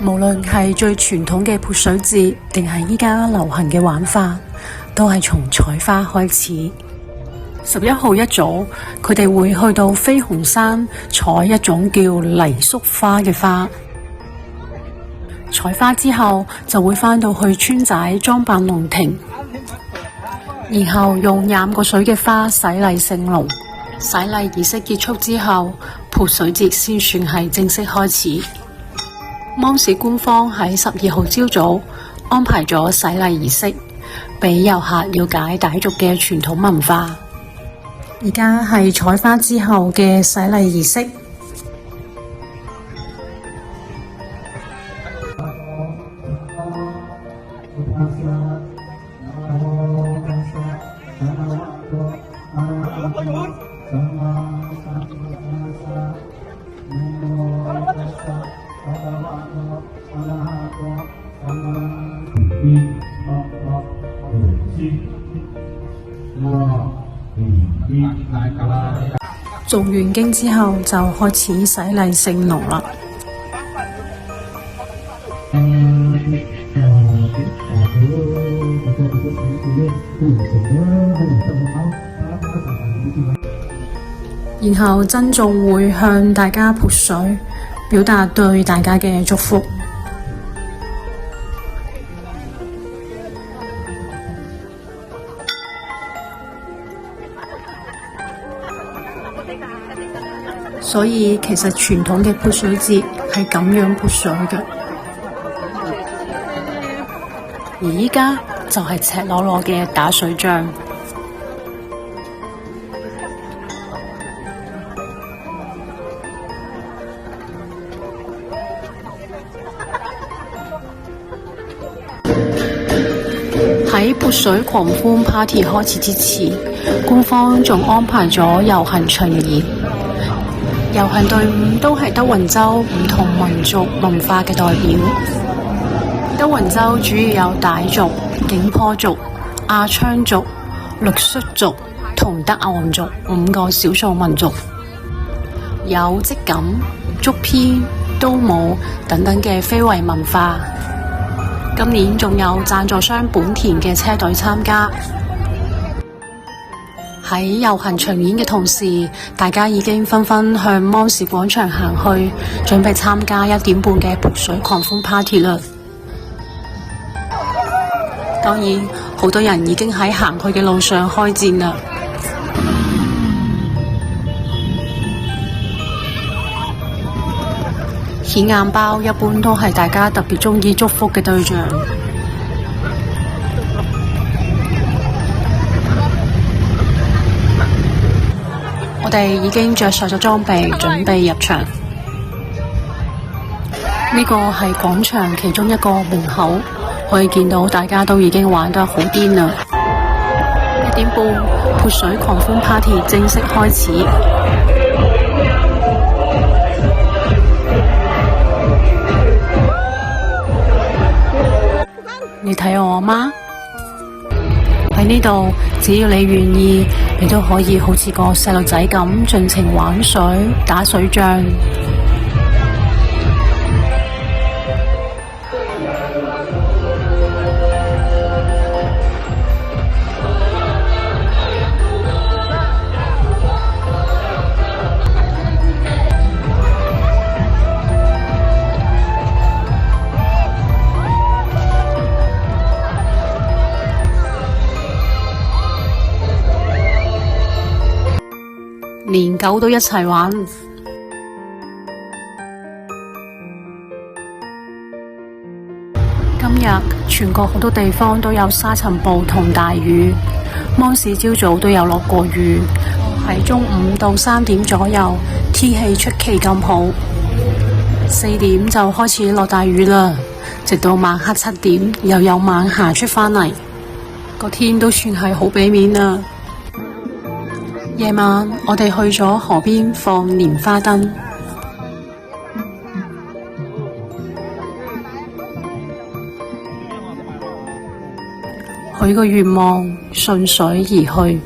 無論係最傳統嘅潑水節，定係依家流行嘅玩法，都係從採花開始。11號一早，佢哋會去到飛熊山採一種叫泥粟花嘅花。採花之後，就會返到去村仔裝扮龍庭，然後用染過水嘅花洗禮聖龍。洗禮儀式結束之後，潑水節先算係正式開始。芒市官方喺12號朝早安排咗洗禮儀式，俾遊客了解傣族嘅傳統文化。而家係採花之後嘅洗禮儀式。做完經之後，就開始洗禮聖龍啦。然後僧眾會向大家潑水，表達對大家嘅祝福。所以其實傳統嘅潑水節係咁樣潑水嘅，而依家就係赤裸裸嘅打水仗。喺潑水狂歡 party 開始之前，官方仲安排咗遊行巡演。遊行隊伍都係德雲州唔同民族文化嘅代表。德雲州主要有傣族、景頗族、阿昌族、傈僳族同德昂族5個少數民族，有織錦、竹編、刀舞等等嘅非遺文化。今年仲有贊助商本田嘅車隊參加。喺遊行巡演嘅同時，大家已經紛紛向芒市廣場行去，準備參加1點半嘅潑水狂歡 party 啦。當然，好多人已經喺行去嘅路上開戰啦。顯眼包一般都係大家特別鍾意祝福嘅對象。我哋已經着上咗裝備，準備入場。呢個係廣場其中一個門口，可以見到大家都已經玩得好癲啦。1點半，潑水狂歡 party 正式開始。你睇我嗎？喺呢度，只要你願意，你都可以好似個細路仔咁盡情玩水、打水仗。連狗都一齊玩。今日全國好多地方都有沙塵暴同大雨，芒市朝早都有落過雨。喺中午到3點左右，天氣出奇咁好。4點就開始落大雨啦，直到晚黑7點又有晚霞出返嚟，個天都算係好俾面啦。夜晚我哋去咗河邊放蓮花燈，許個願望順水而去。